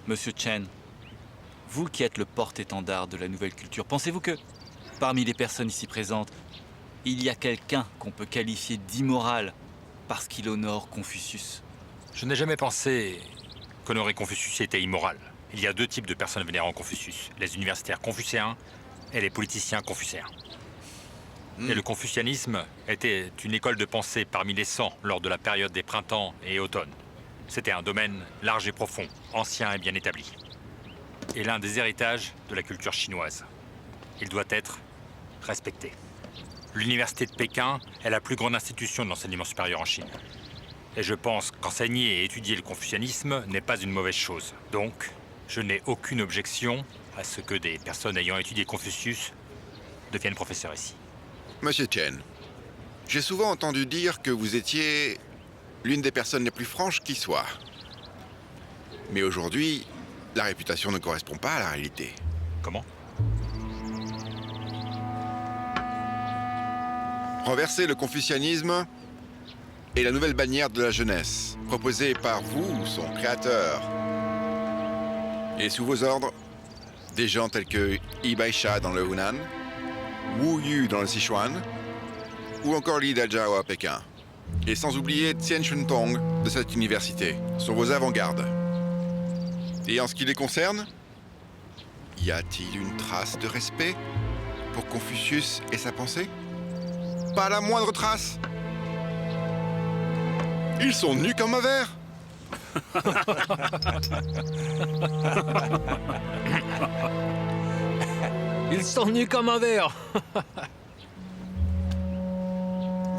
Monsieur Chen, vous qui êtes le porte-étendard de la nouvelle culture, pensez-vous que, parmi les personnes ici présentes, il y a quelqu'un qu'on peut qualifier d'immoral parce qu'il honore Confucius? Je n'ai jamais pensé qu'honorer Confucius était immoral. Il y a deux types de personnes vénérant Confucius, les universitaires confucéens et les politiciens confucéens. Et le confucianisme était une école de pensée parmi les 100 lors de la période des printemps et automnes. C'était un domaine large et profond, ancien et bien établi. Et l'un des héritages de la culture chinoise. Il doit être respecté. L'université de Pékin est la plus grande institution de l'enseignement supérieur en Chine. Et je pense qu'enseigner et étudier le confucianisme n'est pas une mauvaise chose. Donc, je n'ai aucune objection à ce que des personnes ayant étudié Confucius deviennent professeurs ici. Monsieur Chen, j'ai souvent entendu dire que vous étiez l'une des personnes les plus franches qui soit. Mais aujourd'hui, la réputation ne correspond pas à la réalité. Comment? Renverser le confucianisme est la nouvelle bannière de la jeunesse, proposée par vous, son créateur. Et sous vos ordres, des gens tels que Yi Baisha dans le Hunan, Wu Yu dans le Sichuan, ou encore Li Dazhao à Pékin. Et sans oublier Tian Chuntong de cette université, sont vos avant-gardes. Et en ce qui les concerne, y a-t-il une trace de respect pour Confucius et sa pensée? Pas la moindre trace. Ils sont nus comme un verre. Ils sont nus comme un verre.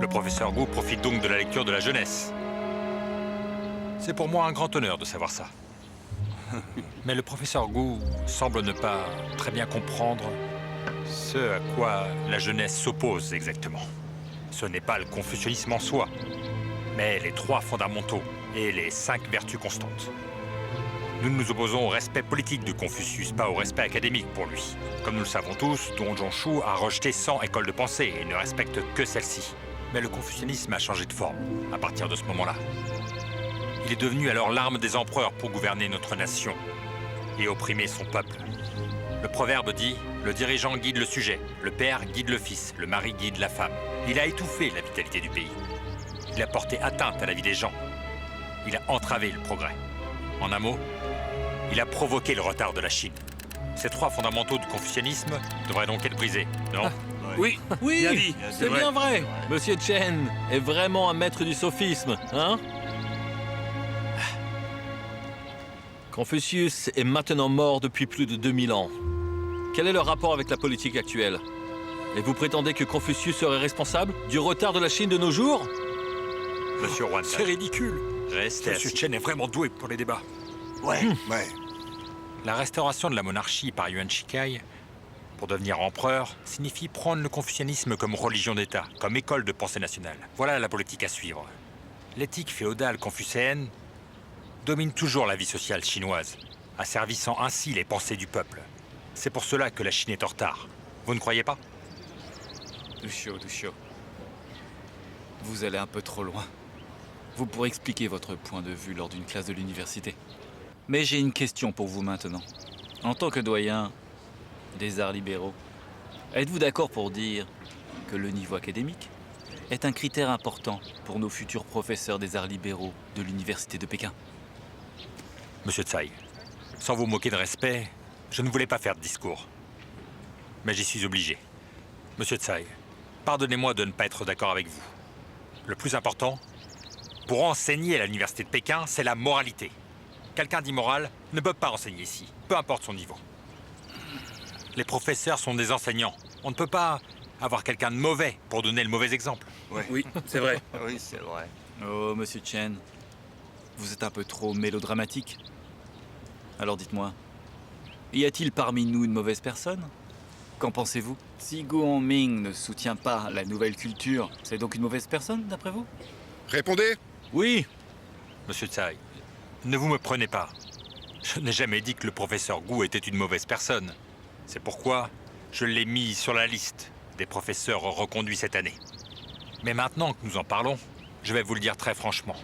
Le professeur Gu profite donc de la lecture de la jeunesse. C'est pour moi un grand honneur de savoir ça. Mais le professeur Gu semble ne pas très bien comprendre ce à quoi la jeunesse s'oppose exactement. Ce n'est pas le confucianisme en soi, mais les 3 fondamentaux et les 5 vertus constantes. Nous nous opposons au respect politique de Confucius, pas au respect académique pour lui. Comme nous le savons tous, Dong Zhongshu a rejeté 100 écoles de pensée et ne respecte que celle-ci. Mais le confucianisme a changé de forme à partir de ce moment-là. Il est devenu alors l'arme des empereurs pour gouverner notre nation et opprimer son peuple. Le proverbe dit « Le dirigeant guide le sujet, le père guide le fils, le mari guide la femme ». Il a étouffé la vitalité du pays. Il a porté atteinte à la vie des gens. Il a entravé le progrès. En un mot, il a provoqué le retard de la Chine. Ces 3 fondamentaux du confucianisme devraient donc être brisés, non? Oui, Oui, dit. c'est bien vrai. Monsieur Chen est vraiment un maître du sophisme, hein? Confucius est maintenant mort depuis plus de 2000 ans. Quel est le rapport avec la politique actuelle? Et vous prétendez que Confucius serait responsable du retard de la Chine de nos jours? Monsieur Huan, C'est ridicule. restez Monsieur assis. Chen est vraiment doué pour les débats. Ouais. La restauration de la monarchie par Yuan Shikai, pour devenir empereur, signifie prendre le confucianisme comme religion d'État, comme école de pensée nationale. Voilà la politique à suivre. L'éthique féodale confucéenne domine toujours la vie sociale chinoise, asservissant ainsi les pensées du peuple. C'est pour cela que la Chine est en retard. Vous ne croyez pas? Dushio. Vous allez un peu trop loin. Vous pourrez expliquer votre point de vue lors d'une classe de l'université. Mais j'ai une question pour vous maintenant. En tant que doyen des arts libéraux, êtes-vous d'accord pour dire que le niveau académique est un critère important pour nos futurs professeurs des arts libéraux de l'université de Pékin? Monsieur Tsai, sans vous moquer de respect, je ne voulais pas faire de discours. Mais j'y suis obligé. Monsieur Tsai, pardonnez-moi de ne pas être d'accord avec vous. Le plus important, pour enseigner à l'université de Pékin, c'est la moralité. Quelqu'un d'immoral ne peut pas enseigner ici, peu importe son niveau. Les professeurs sont des enseignants. On ne peut pas avoir quelqu'un de mauvais pour donner le mauvais exemple. Oui, c'est vrai. Oui, c'est vrai. Oh, monsieur Chen, vous êtes un peu trop mélodramatique. Alors dites-moi, y a-t-il parmi nous une mauvaise personne? Qu'en pensez-vous? Si Gu Hongming ne soutient pas la nouvelle culture, c'est donc une mauvaise personne, d'après vous? Répondez. Oui. Monsieur Tsai, ne vous me prenez pas. Je n'ai jamais dit que le professeur Gu était une mauvaise personne. C'est pourquoi je l'ai mis sur la liste des professeurs reconduits cette année. Mais maintenant que nous en parlons, je vais vous le dire très franchement.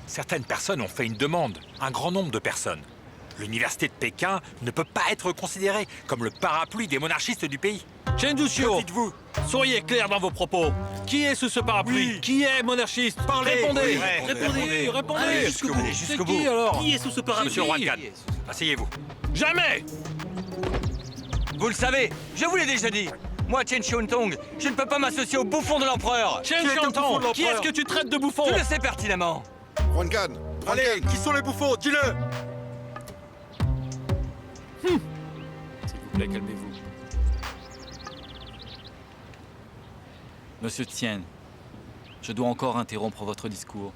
Certaines personnes ont fait une demande, un grand nombre de personnes. L'université de Pékin ne peut pas être considérée comme le parapluie des monarchistes du pays. Chen Duxiu, Que dites-vous? soyez clair dans vos propos. Qui est sous ce parapluie? Oui. Qui est monarchiste? Parlez. Répondez. Oui, Répondez. Allez jusqu'au bout. C'est qui alors? Qui est sous ce parapluie? Monsieur Huancan, asseyez-vous. Jamais. Vous le savez, je vous l'ai déjà dit. Moi, Chen Xiaotong, je ne peux pas m'associer au bouffon de l'empereur. Chen Qui est le bouffon de Xiaotong, l'empereur? qui est-ce que tu traites de bouffon? Tu le sais pertinemment. Huancan, Allez, qui sont les bouffons? Dis-le. S'il vous plaît, calmez-vous. Monsieur Tien, je dois encore interrompre votre discours.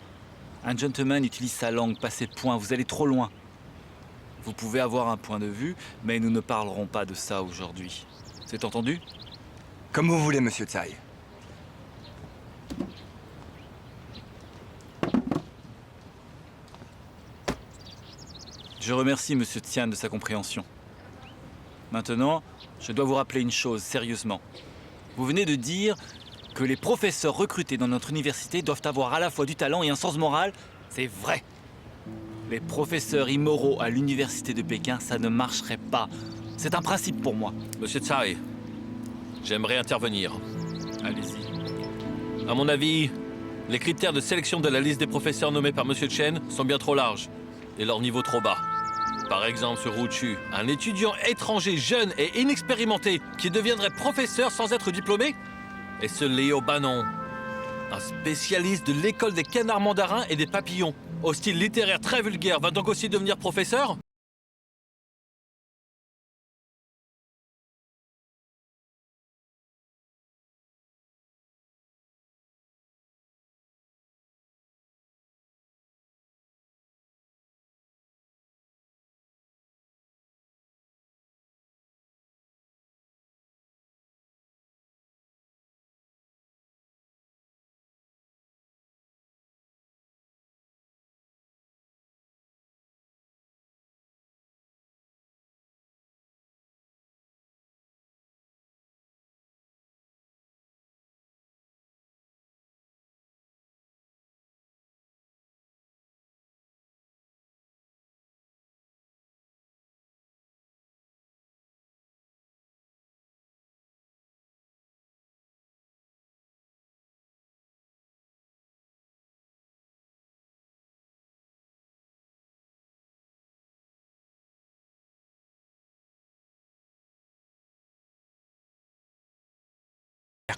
Un gentleman utilise sa langue, passez point, vous allez trop loin. Vous pouvez avoir un point de vue, mais nous ne parlerons pas de ça aujourd'hui. C'est entendu? Comme vous voulez, monsieur Tsai. Je remercie Monsieur Tian de sa compréhension. Maintenant, je dois vous rappeler une chose, sérieusement. Vous venez de dire que les professeurs recrutés dans notre université doivent avoir à la fois du talent et un sens moral. C'est vrai. Les professeurs immoraux à l'université de Pékin, ça ne marcherait pas. C'est un principe pour moi. Monsieur Tsai, j'aimerais intervenir. Allez-y. À mon avis, les critères de sélection de la liste des professeurs nommés par Monsieur Chen sont bien trop larges et leur niveau trop bas. Par exemple, sur Wu Chu, un étudiant étranger jeune et inexpérimenté qui deviendrait professeur sans être diplômé? Et ce Léo Banon, un spécialiste de l'école des canards mandarins et des papillons, au style littéraire très vulgaire, va donc aussi devenir professeur?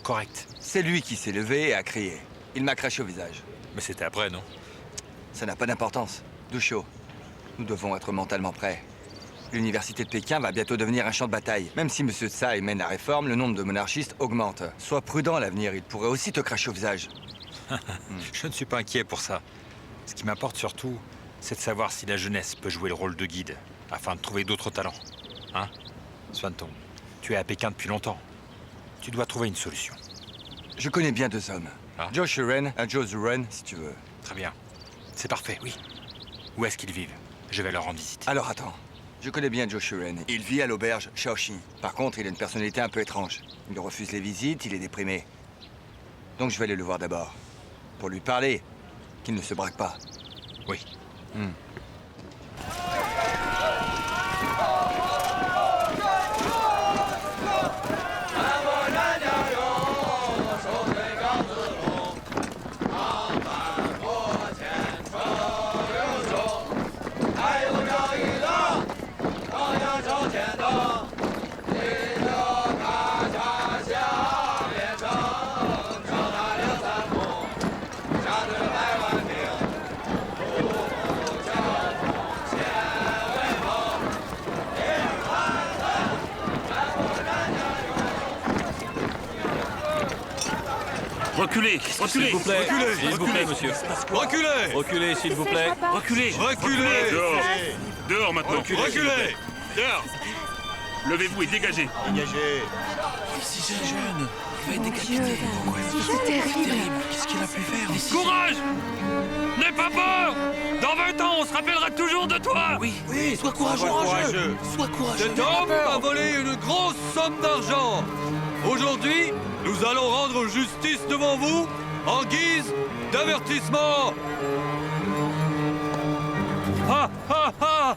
Correct. C'est lui qui s'est levé et a crié. Il m'a craché au visage. Mais c'était après, non? Ça n'a pas d'importance. Duxiu, nous devons être mentalement prêts. L'université de Pékin va bientôt devenir un champ de bataille. Même si monsieur Tsai mène la réforme, le nombre de monarchistes augmente. Sois prudent à l'avenir, il pourrait aussi te cracher au visage. Je ne suis pas inquiet pour ça. Ce qui m'importe surtout, c'est de savoir si la jeunesse peut jouer le rôle de guide, afin de trouver d'autres talents. Hein? Swanton, tu es à Pékin depuis longtemps. Tu dois trouver une solution. Je connais bien deux hommes. Ah. Zhou Shuren et Zhou Zuren, si tu veux. Très bien. C'est parfait, oui. Où est-ce qu'ils vivent? Je vais leur rendre visite. Alors attends. Je connais bien Zhou Shuren. Il vit à l'auberge Shaoxi. Par contre, il a une personnalité un peu étrange. Il refuse les visites, il est déprimé. Donc je vais aller le voir d'abord. Pour lui parler, qu'il ne se braque pas. Oui. Reculez, reculez. S'il vous plaît, s'il vous plaît, monsieur. Reculez! Reculez, s'il vous plaît. Reculez. Reculez! Dehors. Dehors maintenant. Reculez! Dehors. Levez-vous et dégagez. Si c'est jeune, il va être décapité. C'est terrible. Qu'est-ce qu'il a pu faire? Courage. N'aie pas peur. Dans 20 ans, on se rappellera toujours de toi. Oui, sois courageux. Sois courageux. Cet homme a volé une grosse somme d'argent. Aujourd'hui, nous allons rendre justice devant vous en guise d'avertissement. Ha ha ha!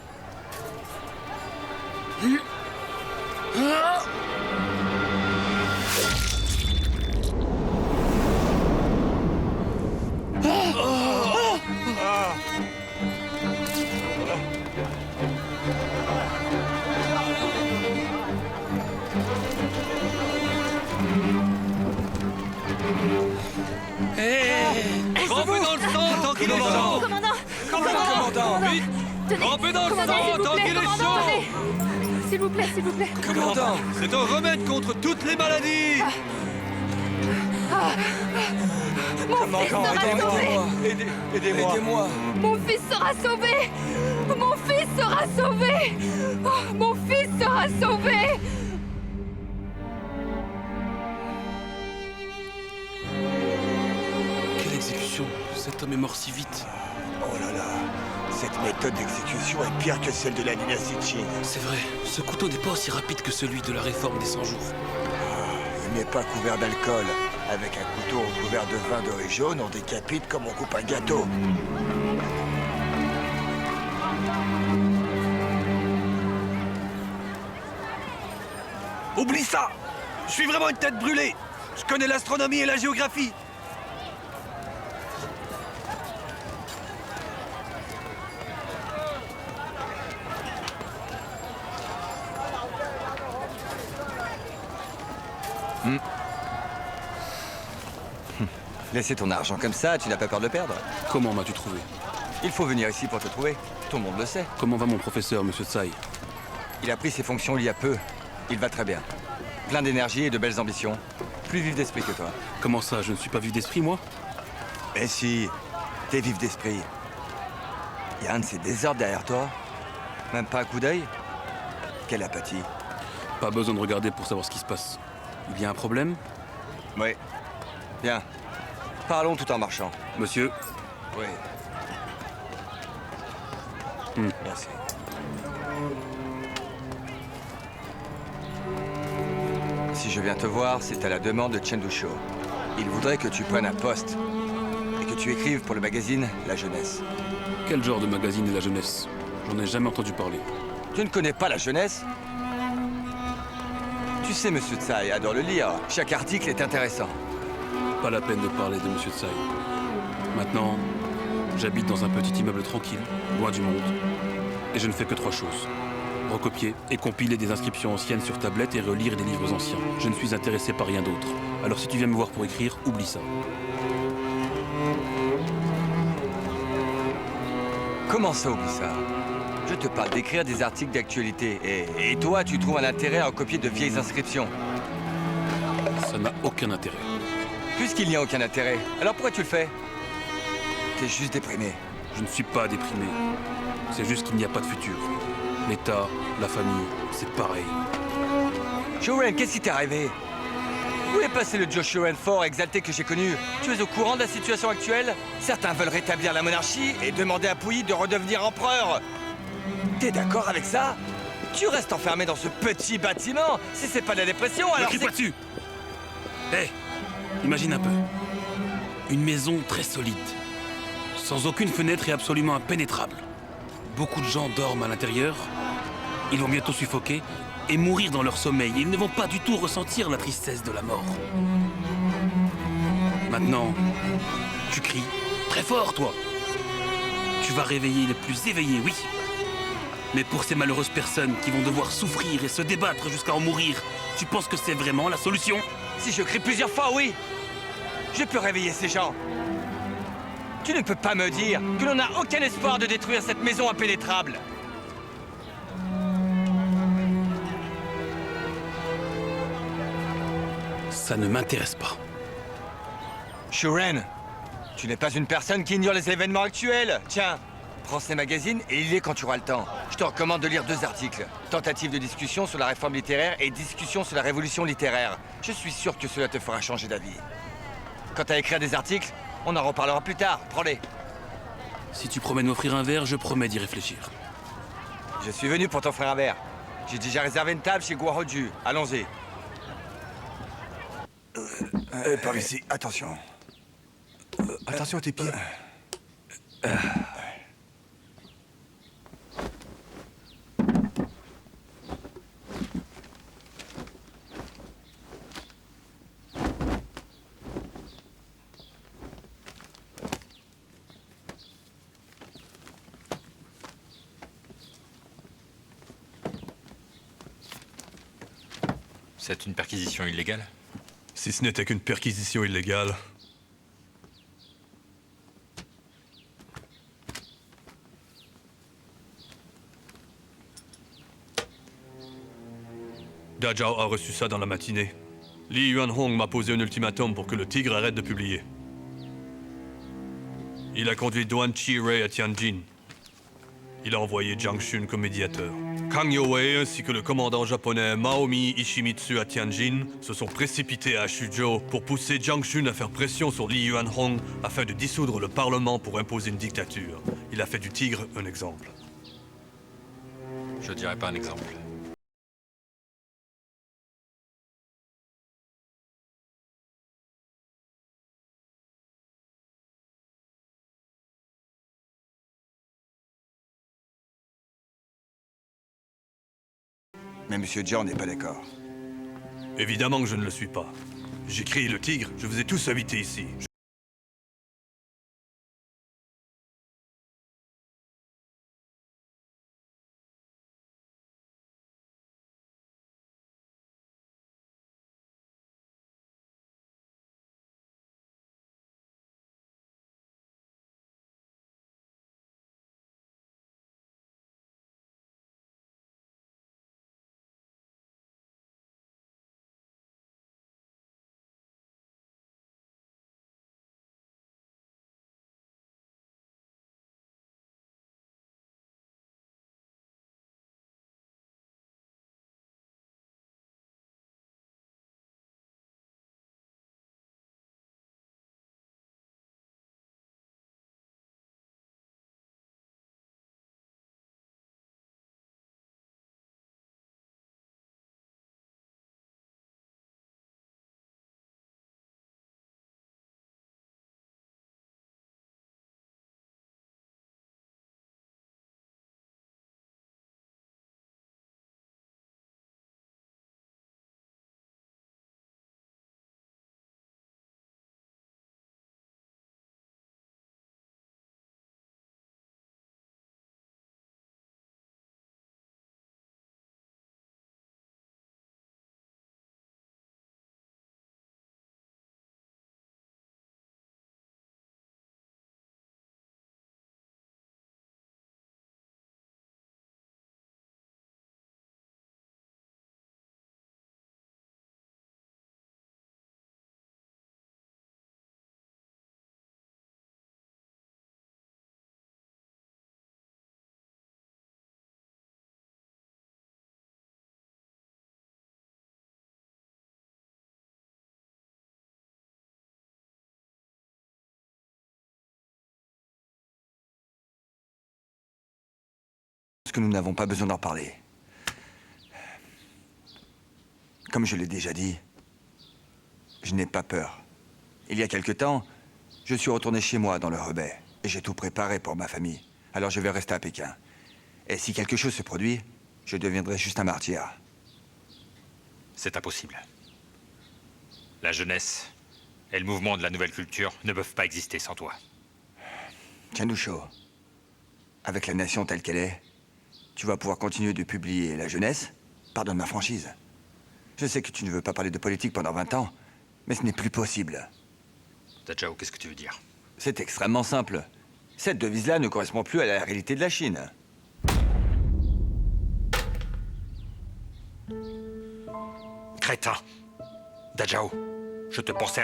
Trempez dans le sang tant qu'il est chaud. Commandant! Vite, Tenez, trempez dans le commandant, sang s'il vous tant plaît, qu'il est commandant, chaud. tenez. S'il vous plaît, s'il vous plaît. Commandant! C'est un remède contre toutes les maladies. Mon fils sera sauvé. Aidez-moi! Mon fils sera sauvé. Mon fils sera sauvé. Oh, mon fils sera sauvé. Quelle exécution! Cet homme est mort si vite. Oh là là, cette méthode d'exécution est pire que celle de la dynastie Qing. C'est vrai, ce couteau n'est pas aussi rapide que celui de la réforme des 100 jours. Il n'est pas couvert d'alcool. Avec un couteau recouvert de vin doré jaune, on décapite comme on coupe un gâteau. Oublie ça. Je suis vraiment une tête brûlée. Je connais l'astronomie et la géographie. Laisser ton argent comme ça, tu n'as pas peur de le perdre? Comment m'as-tu trouvé? Il faut venir ici pour te trouver. Tout le monde le sait. Comment va mon professeur, monsieur Tsai? Il a pris ses fonctions il y a peu. Il va très bien. Plein d'énergie et de belles ambitions. Plus vif d'esprit que toi. Comment ça, je ne suis pas vif d'esprit, moi? Mais si, t'es vif d'esprit. Il y a un de ces désordres derrière toi? Même pas un coup d'œil? Quelle apathie. Pas besoin de regarder pour savoir ce qui se passe. Il y a un problème? Oui. Bien. Parlons tout en marchant. Monsieur? Oui. Merci. Si je viens te voir, c'est à la demande de Chen Dushou. Il voudrait que tu prennes un poste et que tu écrives pour le magazine La Jeunesse. Quel genre de magazine est la jeunesse? J'en ai jamais entendu parler. Tu ne connais pas la jeunesse? Tu sais, monsieur Tsai adore le lire. Chaque article est intéressant. Pas la peine de parler de monsieur Tsai. Maintenant, j'habite dans un petit immeuble tranquille, loin du monde. Et je ne fais que 3 choses. Recopier et compiler des inscriptions anciennes sur tablette et relire des livres anciens. Je ne suis intéressé par rien d'autre. Alors si tu viens me voir pour écrire, oublie ça. Comment ça, oublie ça? Je te parle d'écrire des articles d'actualité. Et toi, tu trouves un intérêt à recopier de vieilles inscriptions. Ça n'a aucun intérêt. Puisqu'il n'y a aucun intérêt, alors pourquoi tu le fais? T'es juste déprimé. Je ne suis pas déprimé. C'est juste qu'il n'y a pas de futur. L'État, la famille, c'est pareil. Joren, qu'est-ce qui t'est arrivé? Où est passé le Joe Joren fort exalté que j'ai connu? Tu es au courant de la situation actuelle? Certains veulent rétablir la monarchie et demander à Puyi de redevenir empereur. T'es d'accord avec ça? Tu restes enfermé dans ce petit bâtiment. Si c'est pas de la dépression, Ne alors crie c'est... pas dessus! Hé, imagine un peu. Une maison très solide, sans aucune fenêtre et absolument impénétrable. Beaucoup de gens dorment à l'intérieur. Ils vont bientôt suffoquer et mourir dans leur sommeil. Ils ne vont pas du tout ressentir la tristesse de la mort. Maintenant, tu cries très fort, toi. Tu vas réveiller les plus éveillés, oui. Mais pour ces malheureuses personnes qui vont devoir souffrir et se débattre jusqu'à en mourir, tu penses que c'est vraiment la solution? Si je crie plusieurs fois, oui. Je peux réveiller ces gens. Tu ne peux pas me dire que l'on n'a aucun espoir de détruire cette maison impénétrable. Ça ne m'intéresse pas. Shuren, tu n'es pas une personne qui ignore les événements actuels. Tiens, prends ces magazines et lis-les quand tu auras le temps. Je te recommande de lire 2 articles. Tentative de discussion sur la réforme littéraire et discussion sur la révolution littéraire. Je suis sûr que cela te fera changer d'avis. Quant à écrire des articles, on en reparlera plus tard. Prends-les. Si tu promets de m'offrir un verre, je promets d'y réfléchir. Je suis venu pour t'offrir un verre. J'ai déjà réservé une table chez Guahoju. Allons-y. Par ici, attention. Attention à tes pieds. C'est une perquisition illégale? Si ce n'était qu'une perquisition illégale. Dajao a reçu ça dans la matinée. Li Yuanhong m'a posé un ultimatum pour que le Tigre arrête de publier. Il a conduit Duan Qirei à Tianjin. Il a envoyé Jiang Shun comme médiateur. Kang Youwei ainsi que le commandant japonais Maomi Ishimitsu à Tianjin se sont précipités à Shuzhou pour pousser Jiang Shun à faire pression sur Li Yuanhong afin de dissoudre le Parlement pour imposer une dictature. Il a fait du Tigre un exemple. Je dirais pas un exemple. Mais Monsieur Jiang n'est pas d'accord. Évidemment que je ne le suis pas. J'ai créé le Tigre, je vous ai tous invités ici. Parce que nous n'avons pas besoin d'en parler. Comme je l'ai déjà dit, je n'ai pas peur. Il y a quelque temps, je suis retourné chez moi dans le Hebei et j'ai tout préparé pour ma famille. Alors je vais rester à Pékin. Et si quelque chose se produit, je deviendrai juste un martyr. C'est impossible. La jeunesse et le mouvement de la nouvelle culture ne peuvent pas exister sans toi. Tiens, Dusho, avec la nation telle qu'elle est, tu vas pouvoir continuer de publier la jeunesse. Pardonne ma franchise. Je sais que tu ne veux pas parler de politique pendant 20 ans, mais ce n'est plus possible. Dajao, qu'est-ce que tu veux dire? C'est extrêmement simple. Cette devise-là ne correspond plus à la réalité de la Chine. Crétin! Dajao, je te pensais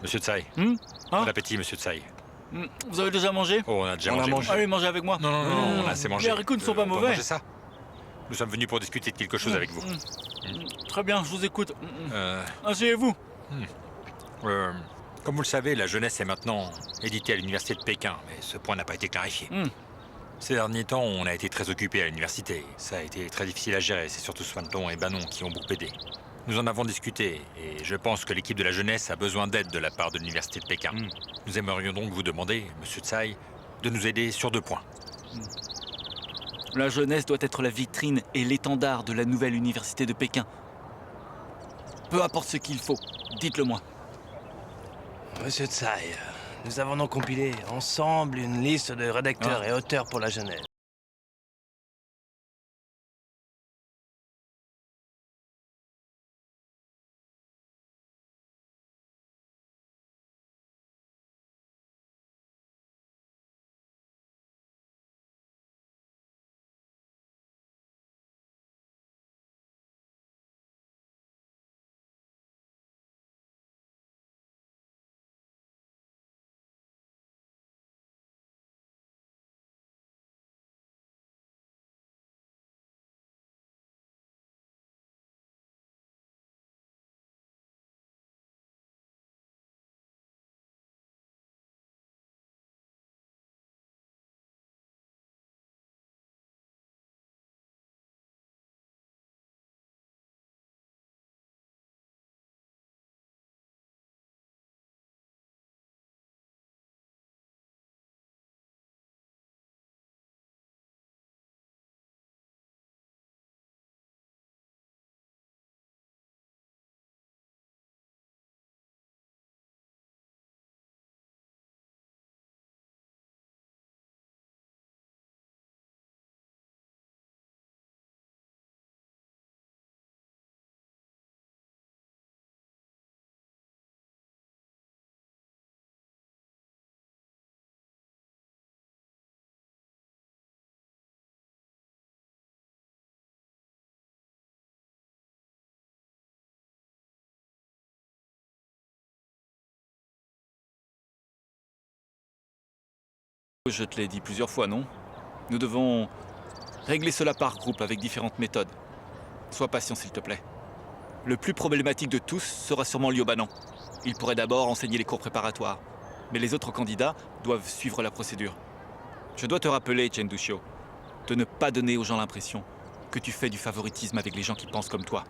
Monsieur Tsai. Hein? Bon appétit, monsieur Tsai. Vous avez déjà mangé? Oh, on a déjà On a mangé. mangé. Allez, mangez avec moi. Non, on a assez mangé. Les haricots ne sont pas On peut mauvais. manger ça. Nous sommes venus pour discuter de quelque chose avec vous. Très bien, je vous écoute. Euh, Asseyez-vous. Comme vous le savez, la jeunesse est maintenant éditée à l'université de Pékin, mais ce point n'a pas été clarifié. Ces derniers temps, on a été très occupés à l'université. Ça a été très difficile à gérer, c'est surtout Swanton et Bannon qui ont beaucoup aidé. Nous en avons discuté, et je pense que l'équipe de la jeunesse a besoin d'aide de la part de l'université de Pékin. Nous aimerions donc vous demander, monsieur Tsai, de nous aider sur 2 points. La jeunesse doit être la vitrine et l'étendard de la nouvelle université de Pékin. Peu importe ce qu'il faut, dites-le moi. Monsieur Tsai, nous avons donc compilé ensemble une liste de rédacteurs et auteurs pour la jeunesse. Je te l'ai dit plusieurs fois, non? Nous devons régler cela par groupe avec différentes méthodes. Sois patient, s'il te plaît. Le plus problématique de tous sera sûrement Liu Banan. Il pourrait d'abord enseigner les cours préparatoires. Mais les autres candidats doivent suivre la procédure. Je dois te rappeler, Chen Duxiu, de ne pas donner aux gens l'impression que tu fais du favoritisme avec les gens qui pensent comme toi.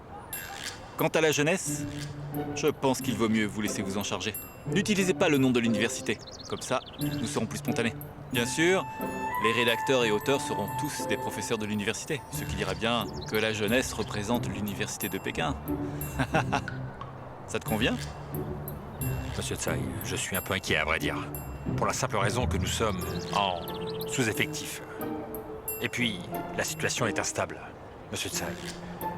Quant à la jeunesse, je pense qu'il vaut mieux vous laisser vous en charger. N'utilisez pas le nom de l'université. Comme ça, nous serons plus spontanés. Bien sûr, les rédacteurs et auteurs seront tous des professeurs de l'université, ce qui dirait bien que la jeunesse représente l'université de Pékin. Ça te convient? Monsieur Tsai, je suis un peu inquiet à vrai dire. Pour la simple raison que nous sommes en sous-effectif. Et puis, la situation est instable. Monsieur Tsai,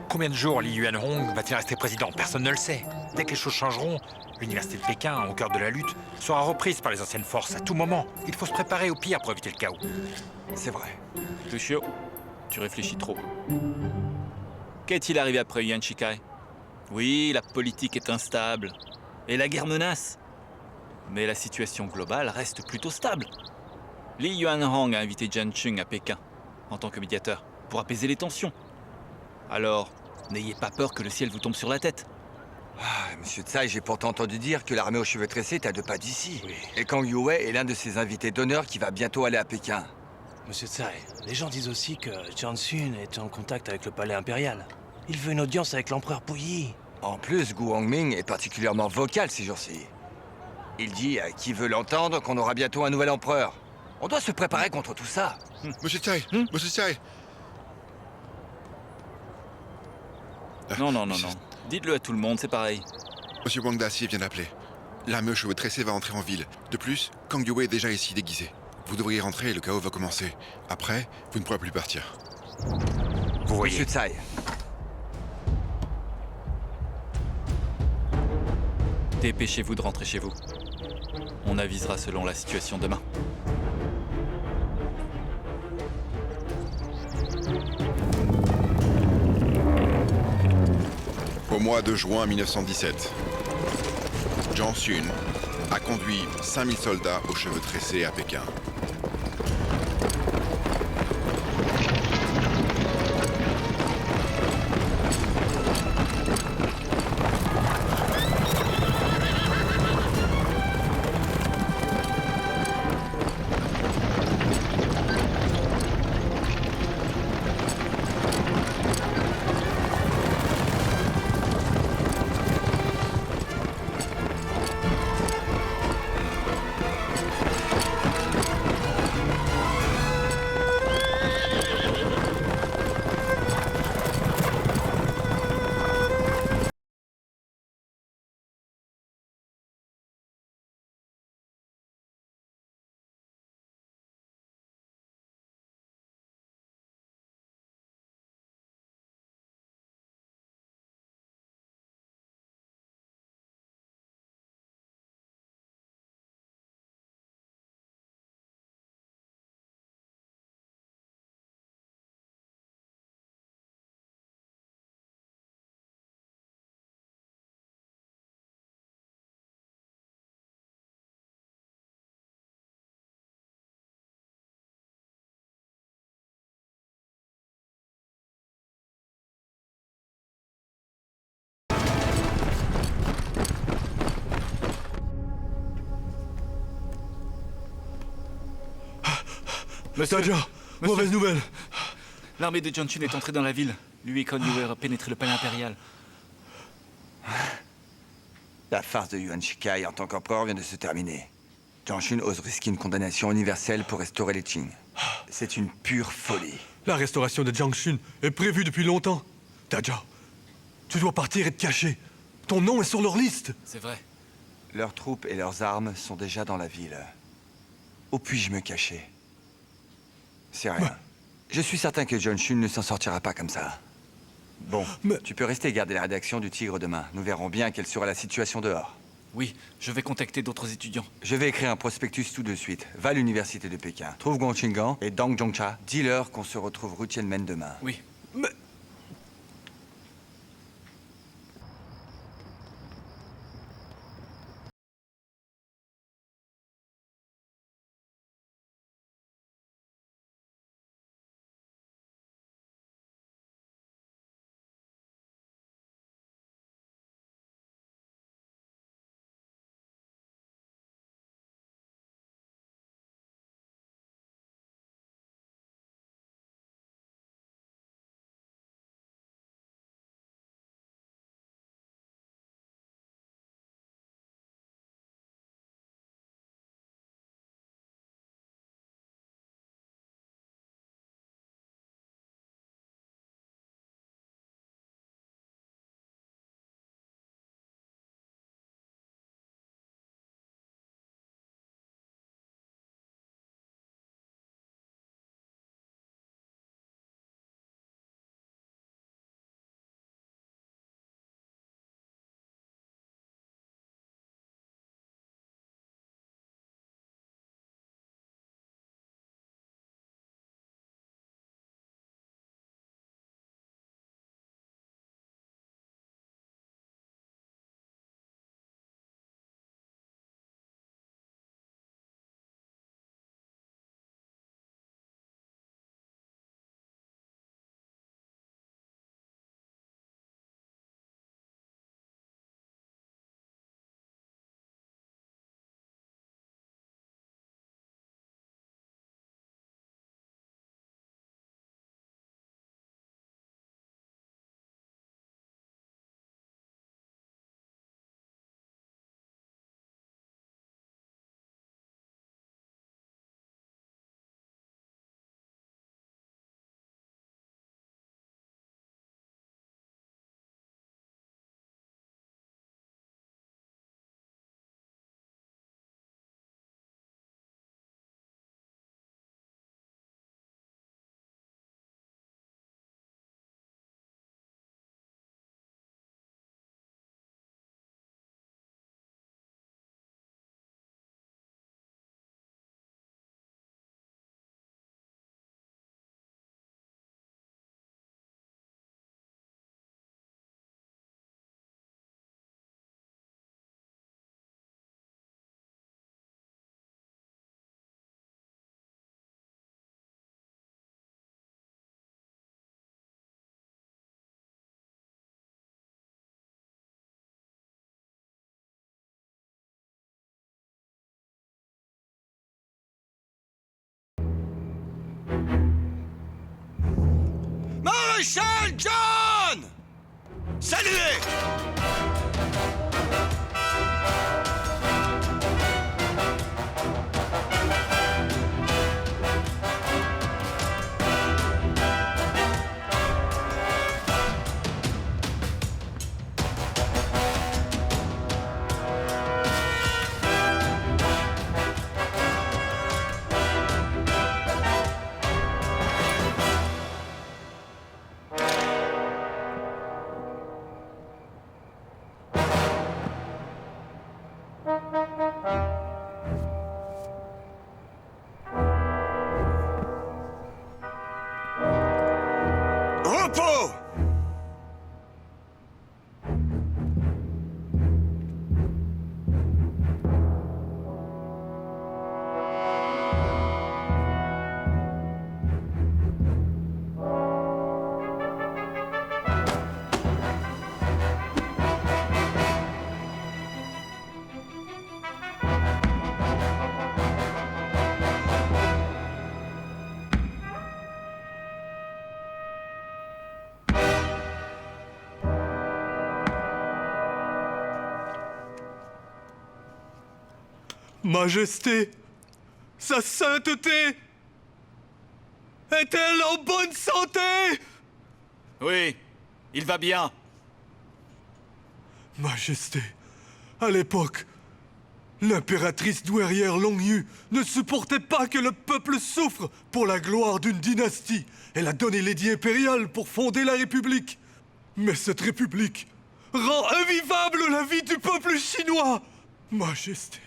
combien de jours Li Yuanhong va-t-il rester président? Personne ne le sait. Dès que les choses changeront, l'université de Pékin, au cœur de la lutte, sera reprise par les anciennes forces à tout moment. Il faut se préparer au pire pour éviter le chaos. C'est vrai. Duxiu, tu réfléchis trop. Qu'est-il arrivé après Yuan Shikai? Oui, la politique est instable. Et la guerre menace. Mais la situation globale reste plutôt stable. Li Yuanhong a invité Jian Chung à Pékin, en tant que médiateur, pour apaiser les tensions. Alors, n'ayez pas peur que le ciel vous tombe sur la tête. Ah, monsieur Tsai, j'ai pourtant entendu dire que l'armée aux cheveux tressés est à 2 pas d'ici. Oui. Et Kang Youwei est l'un de ses invités d'honneur qui va bientôt aller à Pékin. Monsieur Tsai, les gens disent aussi que Jiang Xun est en contact avec le palais impérial. Il veut une audience avec l'empereur Puyi. En plus, Gu Hongming est particulièrement vocal ces jours-ci. Il dit à qui veut l'entendre qu'on aura bientôt un nouvel empereur. On doit se préparer contre tout ça. Monsieur Tsai, Monsieur Tsai. Non. Dites-le à tout le monde, c'est pareil. Monsieur Wang Dacier vient d'appeler. L'armée aux cheveux tressés va entrer en ville. De plus, Kang Youwei est déjà ici déguisé. Vous devriez rentrer et le chaos va commencer. Après, vous ne pourrez plus partir. Vous voyez, Monsieur Tsai, Dépêchez-vous de rentrer chez vous. On avisera selon la situation demain. Au mois de juin 1917, Jiang Xun a conduit 5000 soldats aux cheveux tressés à Pékin. Monsieur, mauvaise nouvelle. L'armée de Jianchun est entrée dans la ville. Lui et Con Yue a pénétré le palais impérial. La farce de Yuan Shikai en tant qu'empereur vient de se terminer. Jianchun ose risquer une condamnation universelle pour restaurer les Qing. C'est une pure folie. La restauration de Jiangxun est prévue depuis longtemps. Daja, tu dois partir et te cacher. Ton nom est sur leur liste. C'est vrai. Leurs troupes et leurs armes sont déjà dans la ville. Où puis-je me cacher? C'est rien. Je suis certain que Jianchun ne s'en sortira pas comme ça. Bon, tu peux rester garder la rédaction du Tigre demain. Nous verrons bien quelle sera la situation dehors. Oui, je vais contacter d'autres étudiants. Je vais écrire un prospectus tout de suite. Va à l'université de Pékin. Trouve Gong Qinggang et Dang Zhongcha. Dis-leur qu'on se retrouve rue Tianmen demain. Oui. Maréchal John! Saluez! Repos! Majesté, sa sainteté, est-elle en bonne santé? Oui, il va bien. Majesté, à l'époque, l'impératrice douairière Longyu ne supportait pas que le peuple souffre pour la gloire d'une dynastie. Elle a donné l'édit impérial pour fonder la République. Mais cette République rend invivable la vie du peuple chinois. Majesté,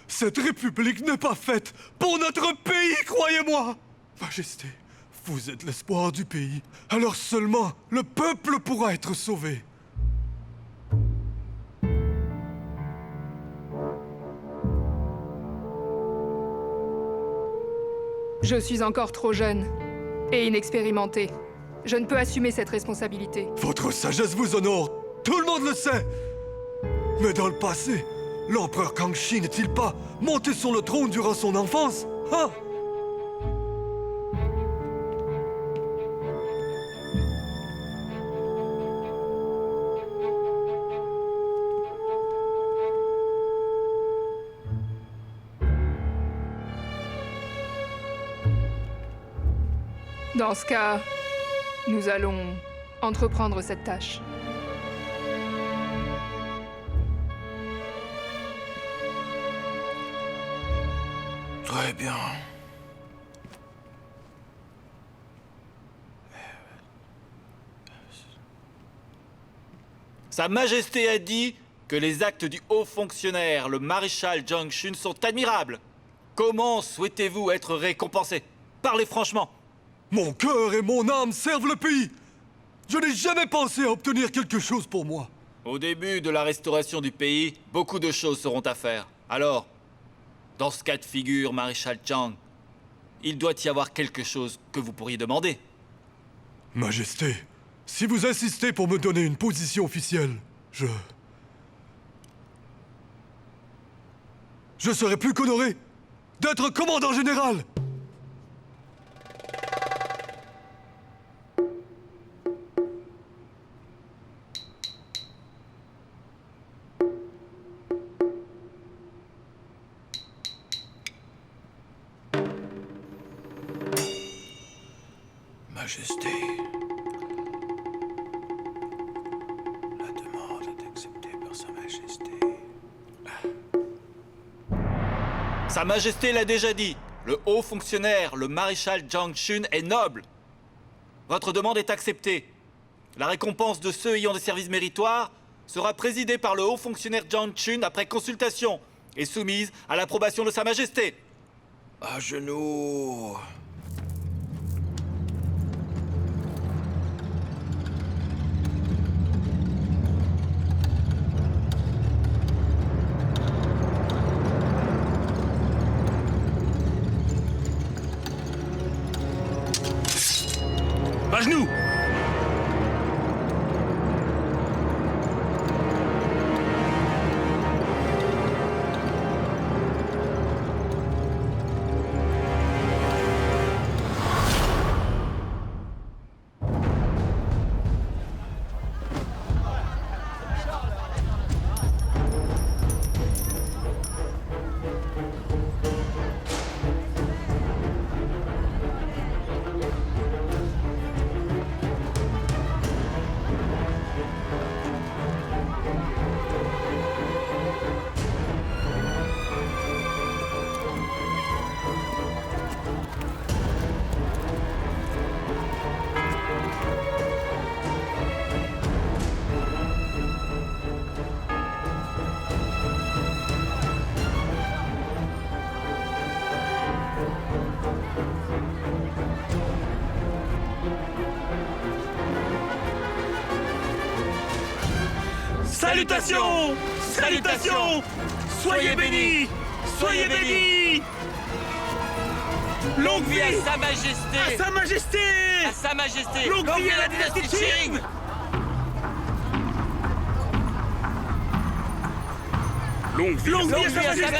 cette République n'est pas faite pour notre pays, croyez-moi. Majesté, vous êtes l'espoir du pays. Alors seulement le peuple pourra être sauvé. Je suis encore trop jeune et inexpérimentée. Je ne peux assumer cette responsabilité. Votre sagesse vous honore, tout le monde le sait. Mais dans le passé, l'empereur Kangxi n'est-il pas monté sur le trône durant son enfance? Hein? Dans ce cas, nous allons entreprendre cette tâche. Très bien. Sa Majesté a dit que les actes du haut fonctionnaire, le maréchal Jiang Shun, sont admirables. Comment souhaitez-vous être récompensé? Parlez franchement. Mon cœur et mon âme servent le pays. Je n'ai jamais pensé à obtenir quelque chose pour moi. Au début de la restauration du pays, beaucoup de choses seront à faire. Alors, dans ce cas de figure, maréchal Jiang, il doit y avoir quelque chose que vous pourriez demander. Majesté, si vous insistez pour me donner une position officielle, je serai plus qu'honoré d'être commandant général. Majesté, la demande est acceptée par Sa Majesté. Sa Majesté l'a déjà dit, le haut fonctionnaire, le maréchal Jiang Shun, est noble. Votre demande est acceptée. La récompense de ceux ayant des services méritoires sera présidée par le haut fonctionnaire Jiang Shun après consultation et soumise à l'approbation de Sa Majesté. À genoux. À genoux! Salutations! Salutations! Soyez bénis! Soyez bénis! Longue vie à Sa Majesté! À Sa Majesté! À Sa Majesté! Longue vie à la dynastie Qing! Longue vie Longue vie à Sa Majesté!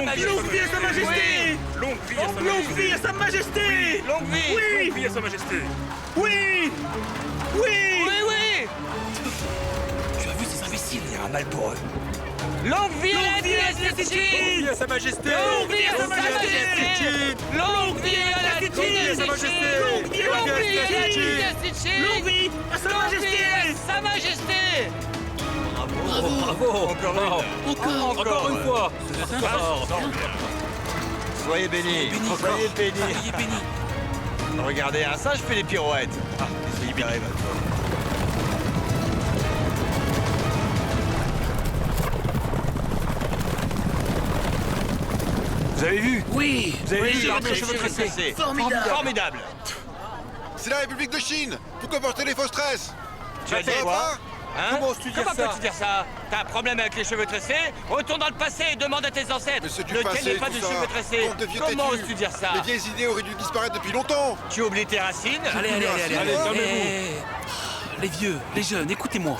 Majesté! Longue vie à Sa Majesté! Longue vie à Sa Longue Majesté. vie à Sa Majesté! Longue vie! Oui! Longue vie à Sa Majesté. Oui! Oui! Oui, oui! Tu as vu ces imbéciles? Il ira mal pour eux. Longue vie à la Longue vie à la dynastie dynastie Qing! Qing! à Sa Majesté. Longue vie à Sa Majesté! Majesté! Longue vie à la Longue vie à Sa Majesté! Longue vie à la dynastie Qing! Longue vie à Sa Longue vie Majesté! à Sa Majesté! Bravo. Encore une fois. Soyez bénis! Soyez bénis! Regardez, un singe fait des pirouettes. Ah, soyez bénis. Vous avez vu? Oui. Vous avez vu l'armée aux cheveux tressés? Formidable! C'est la République de Chine. Pourquoi porter les fausses tresses? Tu as dit Ça va quoi? pas? Hein? Comment oses-tu dire Comment ça? peux-tu dire ça? T'as un problème avec les cheveux tressés? Retourne dans le passé et demande à tes ancêtres. Mais c'est du Lequel passé, n'est pas tout de ça. cheveux tressés? Bande de vieux Comment têtus. oses-tu dire ça? Les vieilles idées auraient dû disparaître depuis longtemps. Tu oublies tes racines? Allez, calmez-vous. Les vieux, les jeunes, écoutez-moi.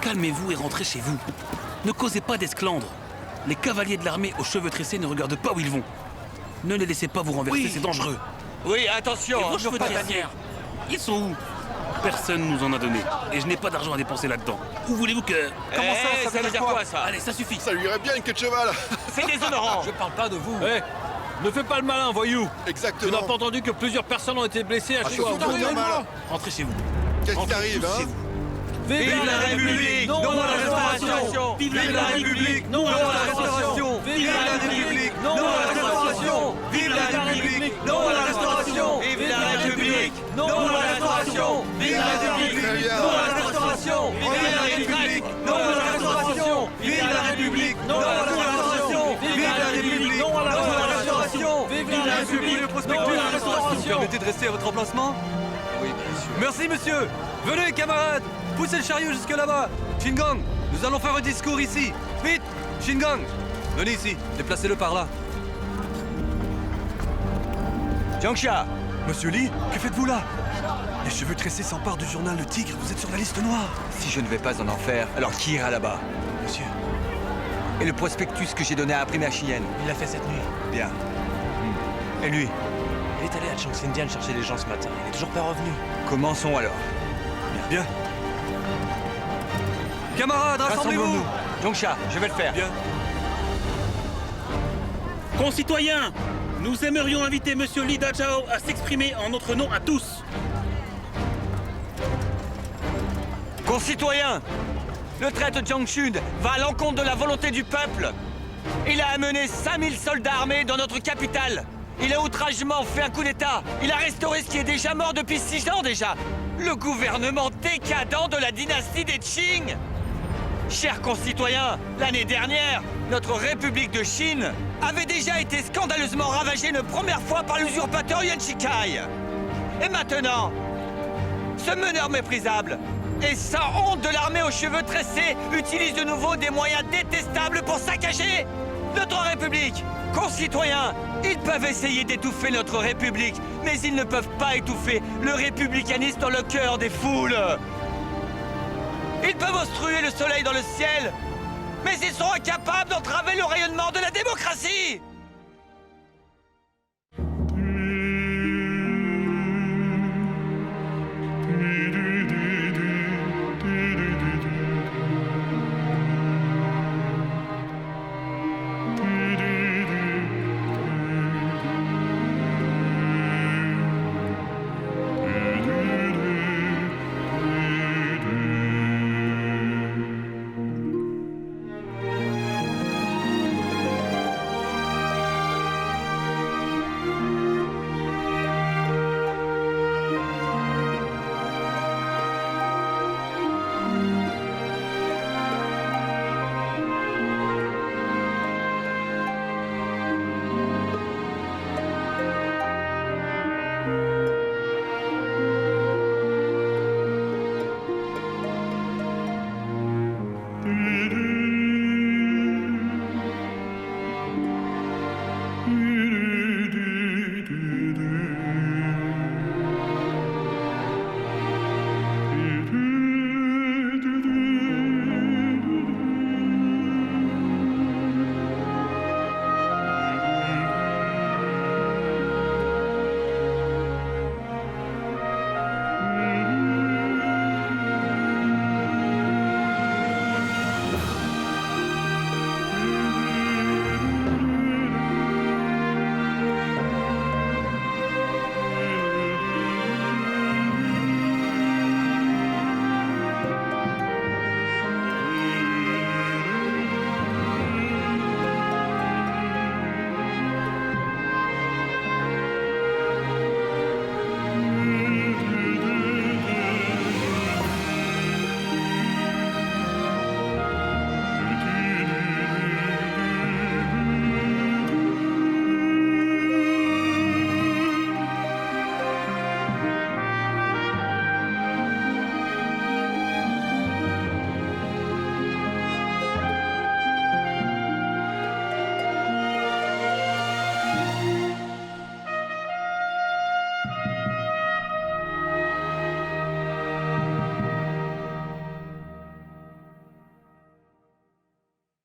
Calmez-vous et rentrez chez vous. Ne causez pas d'esclandre. Les cavaliers de l'armée aux cheveux tressés ne regardent pas où ils vont. Ne les laissez pas vous renverser, c'est dangereux. Oui, attention! Et hein. vos cheveux tressés, ils sont où? Personne nous en a donné. Et je n'ai pas d'argent à dépenser là-dedans. Où voulez-vous que... Comment ça veut dire quoi, ça? Allez, ça suffit. Ça lui irait bien une queue de cheval. C'est déshonorant! Je parle pas de vous. Eh, ne fais pas le malin, voyou. Tu Exactement. n'as pas entendu que plusieurs personnes ont été blessées à Ah, chaque je fois. suis tout normal. Rentrez chez vous. Qu'est-ce qui Rentrez t'arrive, tous hein? chez vous. Vive la République! Non à la restauration! Vive la République! Non à la restauration! Vive la République! Non à la restauration! Vive la République! Non à la restauration! Vive la République! Non à la restauration! Vive la République! Très bien. Non à la restauration! Vive la République! Non à la restauration! Vive la République! Non à la restauration! Vive la République! Non à la restauration! Vive la République! Non à la restauration! Permettez de rester à votre emplacement? Oui, bien sûr. Merci, monsieur. Venez, camarades. Poussez le chariot jusque là-bas. Shingang, nous allons faire un discours ici. Vite, Shingang. Venez ici, déplacez-le par là. Jiangxia! Monsieur Lee, que faites-vous là? Les cheveux tressés s'emparent du journal Le Tigre. Vous êtes sur la liste noire. Si je ne vais pas en enfer, alors qui ira là-bas? Monsieur, Et le prospectus que j'ai donné à imprimer à Cheyenne? Il l'a fait cette nuit. Bien. Et lui? Il est allé à Changxindian chercher les gens ce matin. Il est toujours pas revenu. Commençons alors. bien. Camarades, rassemblez-vous. Rassemblons-nous. Jiangxia, je vais le faire. Bien. Concitoyens, nous aimerions inviter Monsieur Li Dazhao à s'exprimer en notre nom à tous. Concitoyens, le traître Jiang Shun va à l'encontre de la volonté du peuple. Il a amené 5000 soldats armés dans notre capitale. Il a outragement fait un coup d'État. Il a restauré ce qui est déjà mort depuis 6 ans déjà. Le gouvernement décadent de la dynastie des Qing. Chers concitoyens, l'année dernière, notre République de Chine avait déjà été scandaleusement ravagée une première fois par l'usurpateur Yuan Shikai. Et maintenant, ce meneur méprisable et sans honte de l'armée aux cheveux tressés utilise de nouveau des moyens détestables pour saccager notre République. Concitoyens, ils peuvent essayer d'étouffer notre République, mais ils ne peuvent pas étouffer le républicanisme dans le cœur des foules. Ils peuvent obstruer le soleil dans le ciel, mais ils sont incapables d'entraver le rayonnement de la démocratie.